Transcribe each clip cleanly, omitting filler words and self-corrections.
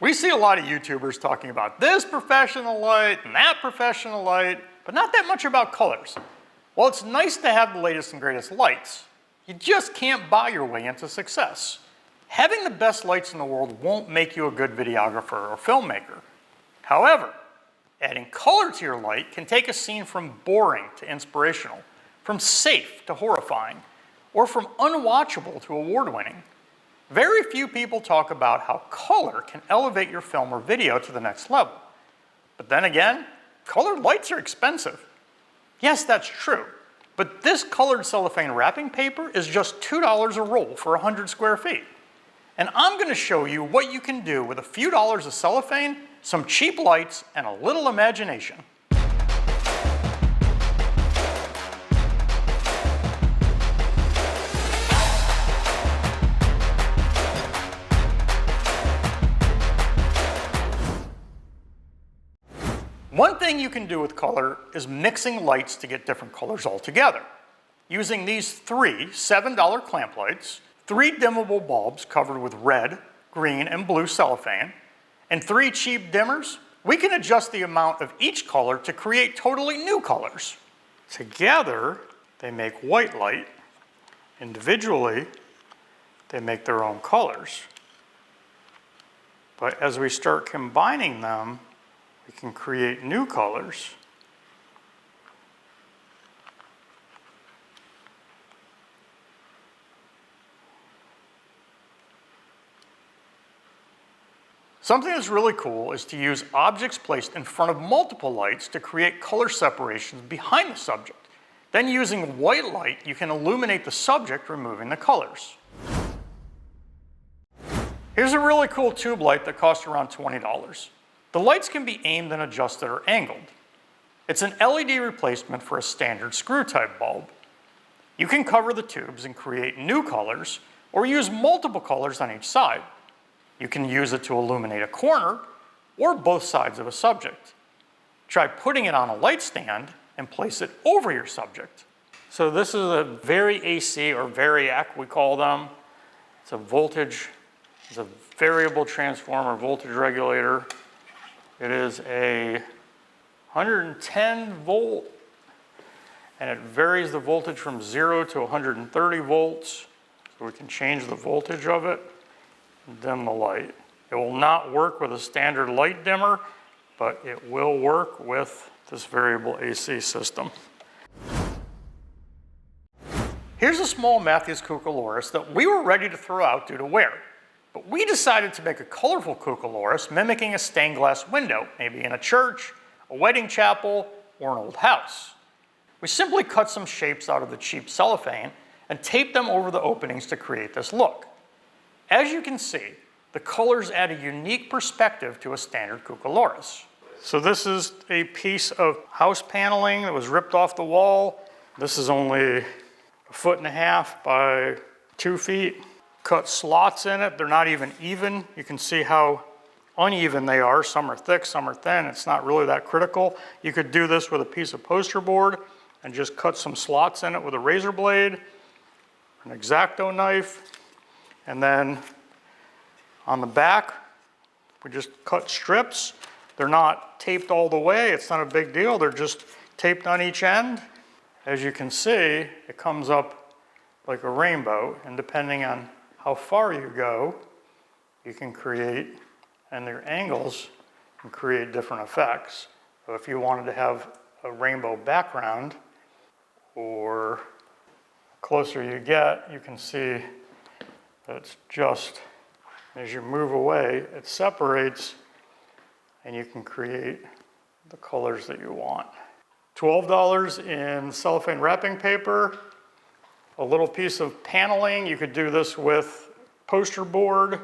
We see a lot of YouTubers talking about this professional light and that professional light, but not that much about colors. While it's nice to have the latest and greatest lights, you just can't buy your way into success. Having the best lights in the world won't make you a good videographer or filmmaker. However, adding color to your light can take a scene from boring to inspirational, from safe to horrifying, or from unwatchable to award-winning. Very few people talk about how color can elevate your film or video to the next level. But then again, colored lights are expensive. Yes, that's true, but this colored cellophane wrapping paper is just $2 a roll for 100 square feet. And I'm going to show you what you can do with a few dollars of cellophane, some cheap lights, and a little imagination. One thing you can do with color is mixing lights to get different colors altogether. Using these three $7 clamp lights, 3 dimmable bulbs covered with red, green, and blue cellophane, and 3 cheap dimmers, we can adjust the amount of each color to create totally new colors. Together, they make white light. Individually, they make their own colors. But as we start combining them, we can create new colors. Something that's really cool is to use objects placed in front of multiple lights to create color separations behind the subject. Then using white light, you can illuminate the subject, removing the colors. Here's a really cool tube light that costs around $20. The lights can be aimed and adjusted or angled. It's an LED replacement for a standard screw-type bulb. You can cover the tubes and create new colors, or use multiple colors on each side. You can use it to illuminate a corner, or both sides of a subject. Try putting it on a light stand and place it over your subject. So this is a Vari-AC, or Variac we call them. It's a variable transformer voltage regulator. It is a 110 volt, and it varies the voltage from 0 to 130 volts. So we can change the voltage of it and dim the light. It will not work with a standard light dimmer, but it will work with this variable AC system. Here's a small Matthews Cucaloris that we were ready to throw out due to wear. But we decided to make a colorful Cucaloris mimicking a stained glass window, maybe in a church, a wedding chapel, or an old house. We simply cut some shapes out of the cheap cellophane and taped them over the openings to create this look. As you can see, the colors add a unique perspective to a standard Cucaloris. So this is a piece of house paneling that was ripped off the wall. This is only 1.5 feet by 2 feet. Cut slots in it. They're not even. You can see how uneven they are. Some are thick, some are thin. It's not really that critical. You could do this with a piece of poster board and just cut some slots in it with a razor blade, an X-Acto knife, and then on the back, we just cut strips. They're not taped all the way. It's not a big deal. They're just taped on each end. As you can see, it comes up like a rainbow, and depending on how far you go, you can create, and their angles can create different effects. So if you wanted to have a rainbow background, or closer you get, you can see that it's just, as you move away, it separates, and you can create the colors that you want. $12 in cellophane wrapping paper. A little piece of paneling. You could do this with poster board,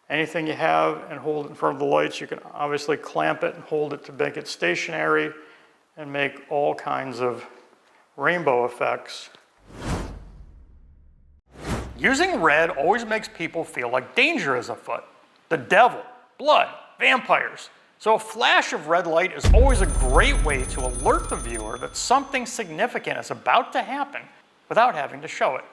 anything you have, and hold it in front of the lights. You can obviously clamp it and hold it to make it stationary and make all kinds of rainbow effects. Using red always makes people feel like danger is afoot. The devil, blood, vampires. So a flash of red light is always a great way to alert the viewer that something significant is about to happen without having to show it.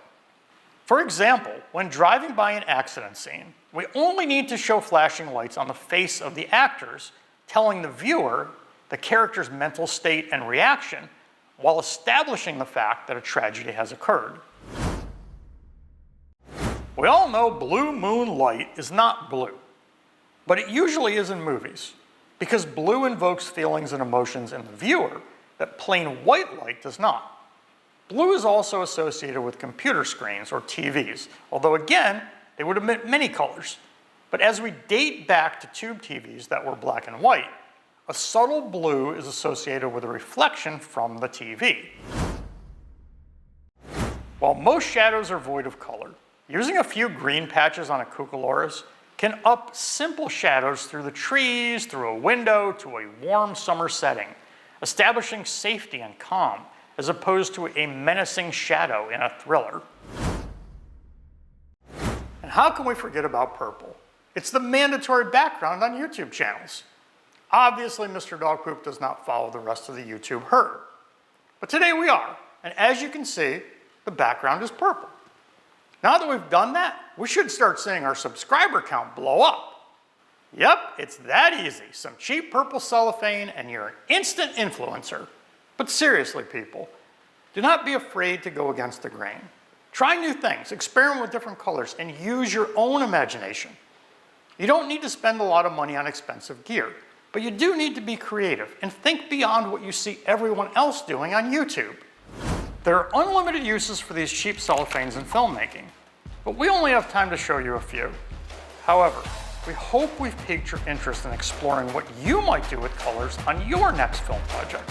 For example, when driving by an accident scene, we only need to show flashing lights on the face of the actors, telling the viewer the character's mental state and reaction while establishing the fact that a tragedy has occurred. We all know blue moon light is not blue, but it usually is in movies, because blue invokes feelings and emotions in the viewer that plain white light does not. Blue is also associated with computer screens or TVs, although again, they would emit many colors. But as we date back to tube TVs that were black and white, a subtle blue is associated with a reflection from the TV. While most shadows are void of color, using a few green patches on a cucoloris can up simple shadows through the trees, through a window, to a warm summer setting, establishing safety and calm, as opposed to a menacing shadow in a thriller. And how can we forget about purple? It's the mandatory background on YouTube channels. Obviously, Mr. Dog Poop does not follow the rest of the YouTube herd. But today we are, and as you can see, the background is purple. Now that we've done that, we should start seeing our subscriber count blow up. Yep, it's that easy. Some cheap purple cellophane and you're an instant influencer. But seriously, people, do not be afraid to go against the grain. Try new things, experiment with different colors, and use your own imagination. You don't need to spend a lot of money on expensive gear, but you do need to be creative and think beyond what you see everyone else doing on YouTube. There are unlimited uses for these cheap cellophanes in filmmaking, but we only have time to show you a few. However, we hope we've piqued your interest in exploring what you might do with colors on your next film project.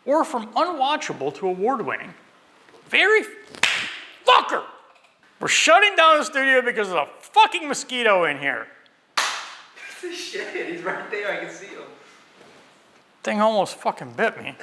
Or from unwatchable to award-winning. Very fucker! We're shutting down the studio because there's a fucking mosquito in here. Shit, he's right there, I can see him. Thing almost fucking bit me.